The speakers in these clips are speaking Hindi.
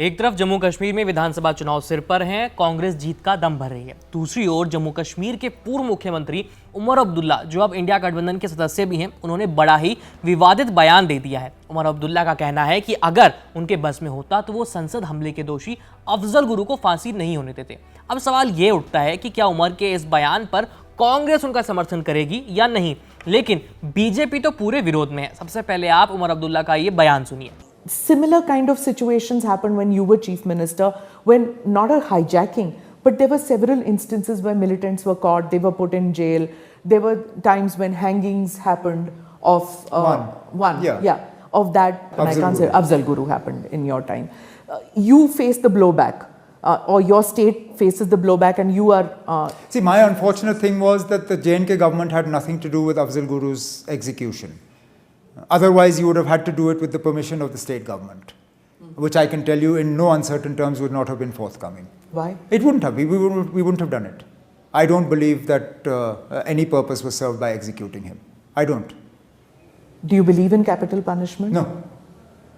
एक तरफ जम्मू कश्मीर में विधानसभा चुनाव सिर पर हैं, कांग्रेस जीत का दम भर रही है। दूसरी ओर जम्मू कश्मीर के पूर्व मुख्यमंत्री उमर अब्दुल्ला, जो अब इंडिया गठबंधन के सदस्य भी हैं, उन्होंने बड़ा ही विवादित बयान दे दिया है। उमर अब्दुल्ला का कहना है कि अगर उनके बस में होता तो वो संसद हमले के दोषी अफजल गुरु को फांसी नहीं होने देते। अब सवाल ये उठता है कि क्या उमर के इस बयान पर कांग्रेस उनका समर्थन करेगी या नहीं, लेकिन बीजेपी तो पूरे विरोध में है। सबसे पहले आप उमर अब्दुल्ला का ये बयान सुनिए। Similar kind of situations happened when you were chief minister, when not a hijacking, but there were several instances where militants were caught, they were put in jail. There were times when hangings happened of of that. I can't say Afzal Guru happened in your time. You faced the blowback, or your state faces the blowback, and you are. See, my unfortunate thing was that the J&K government had nothing to do with Afzal Guru's execution. Otherwise, you would have had to do it with the permission of the state government, which I can tell you in no uncertain terms would not have been forthcoming. Why? It wouldn't have. We wouldn't have done it. I don't believe that any purpose was served by executing him. I don't. Do you believe in capital punishment? No.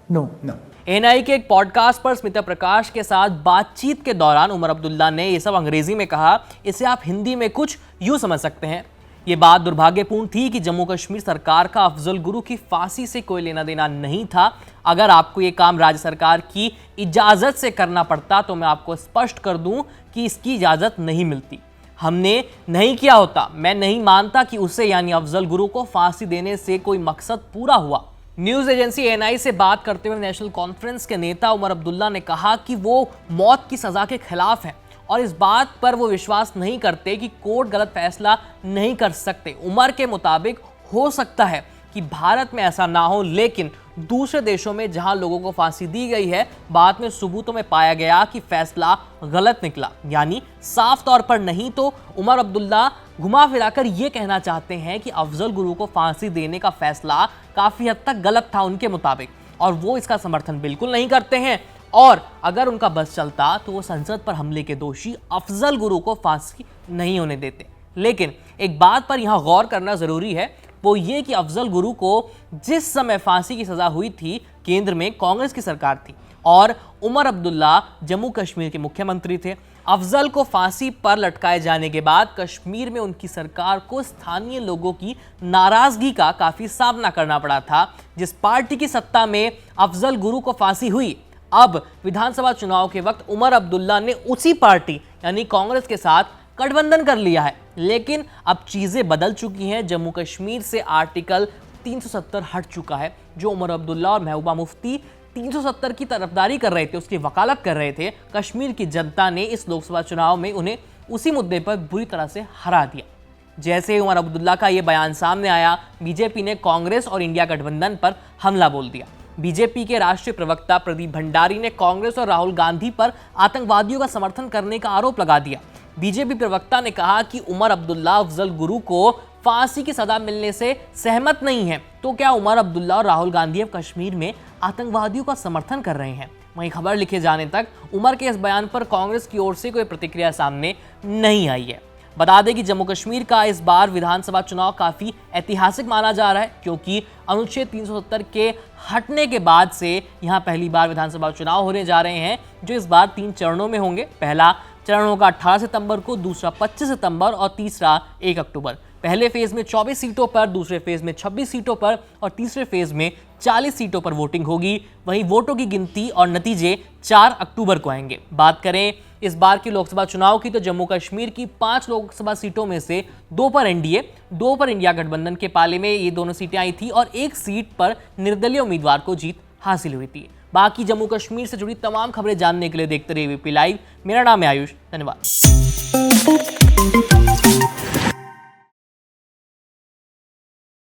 No. No. NI के एक पॉडकास्ट पर स्मिता प्रकाश के साथ बातचीत के दौरान उमर अब्दुल्ला ने ये सब अंग्रेजी में कहा। इसे आप हिंदी में कुछ यूं समझ सकते हैं। ये बात दुर्भाग्यपूर्ण थी कि जम्मू कश्मीर सरकार का अफजल गुरु की फांसी से कोई लेना देना नहीं था। अगर आपको ये काम राज्य सरकार की इजाज़त से करना पड़ता तो मैं आपको स्पष्ट कर दूं कि इसकी इजाज़त नहीं मिलती। हमने नहीं किया होता। मैं नहीं मानता कि उसे यानी अफजल गुरु को फांसी देने से कोई मकसद पूरा हुआ। न्यूज़ एजेंसी एनआई से बात करते हुए नेशनल कॉन्फ्रेंस के नेता उमर अब्दुल्ला ने कहा कि वो मौत की सज़ा के खिलाफ हैं और इस बात पर वो विश्वास नहीं करते कि कोर्ट गलत फैसला नहीं कर सकते। उमर के मुताबिक हो सकता है कि भारत में ऐसा ना हो, लेकिन दूसरे देशों में जहां लोगों को फांसी दी गई है, बाद में सबूतों में पाया गया कि फैसला गलत निकला, यानी साफ तौर पर नहीं तो उमर अब्दुल्ला घुमा फिराकर ये कहना चाहते हैं कि अफजल गुरु को फांसी देने का फैसला काफ़ी हद तक गलत था उनके मुताबिक, और वो इसका समर्थन बिल्कुल नहीं करते हैं। और अगर उनका बस चलता तो वो संसद पर हमले के दोषी अफजल गुरु को फांसी नहीं होने देते। लेकिन एक बात पर यहाँ गौर करना ज़रूरी है, वो ये कि अफजल गुरु को जिस समय फांसी की सज़ा हुई थी, केंद्र में कांग्रेस की सरकार थी और उमर अब्दुल्ला जम्मू कश्मीर के मुख्यमंत्री थे। अफजल को फांसी पर लटकाए जाने के बाद कश्मीर में उनकी सरकार को स्थानीय लोगों की नाराज़गी का काफ़ी सामना करना पड़ा था। जिस पार्टी की सत्ता में अफजल गुरु को फांसी हुई, अब विधानसभा चुनाव के वक्त उमर अब्दुल्ला ने उसी पार्टी यानी कांग्रेस के साथ गठबंधन कर लिया है। लेकिन अब चीजें बदल चुकी हैं। जम्मू कश्मीर से आर्टिकल 370 हट चुका है। जो उमर अब्दुल्ला और महबूबा मुफ्ती 370 की तरफदारी कर रहे थे, उसकी वकालत कर रहे थे, कश्मीर की जनता ने इस लोकसभा चुनाव में उन्हें उसी मुद्दे पर बुरी तरह से हरा दिया। जैसे उमर अब्दुल्ला का यह बयान सामने आया, बीजेपी ने कांग्रेस और इंडिया गठबंधन पर हमला बोल दिया। बीजेपी के राष्ट्रीय प्रवक्ता प्रदीप भंडारी ने कांग्रेस और राहुल गांधी पर आतंकवादियों का समर्थन करने का आरोप लगा दिया। बीजेपी प्रवक्ता ने कहा कि उमर अब्दुल्ला अफजल गुरु को फांसी की सजा मिलने से सहमत नहीं है, तो क्या उमर अब्दुल्ला और राहुल गांधी अब कश्मीर में आतंकवादियों का समर्थन कर रहे हैं? वहीं खबर लिखे जाने तक उमर के इस बयान पर कांग्रेस की ओर से कोई प्रतिक्रिया सामने नहीं आई है। बता दें कि जम्मू कश्मीर का इस बार विधानसभा चुनाव काफ़ी ऐतिहासिक माना जा रहा है, क्योंकि अनुच्छेद 370 के हटने के बाद से यहाँ पहली बार विधानसभा चुनाव होने जा रहे हैं, जो इस बार 3 चरणों में होंगे। पहला चरण होगा 18 सितंबर को, दूसरा 25 सितंबर और तीसरा 1 अक्टूबर। पहले फेज में 24 सीटों पर, दूसरे फेज में 26 सीटों पर और तीसरे फेज में 40 सीटों पर वोटिंग होगी। वहीं वोटों की गिनती और नतीजे 4 अक्टूबर को आएंगे। बात करें इस बार की लोकसभा चुनाव की, तो जम्मू कश्मीर की 5 लोकसभा सीटों में से 2 पर एनडीए, 2 पर इंडिया गठबंधन के पाले में ये दोनों सीटें आई थी और 1 सीट पर निर्दलीय उम्मीदवार को जीत हासिल हुई थी। बाकी जम्मू कश्मीर से जुड़ी तमाम खबरें जानने के लिए देखते रहिए वीपी लाइव। मेरा नाम है आयुष। धन्यवाद।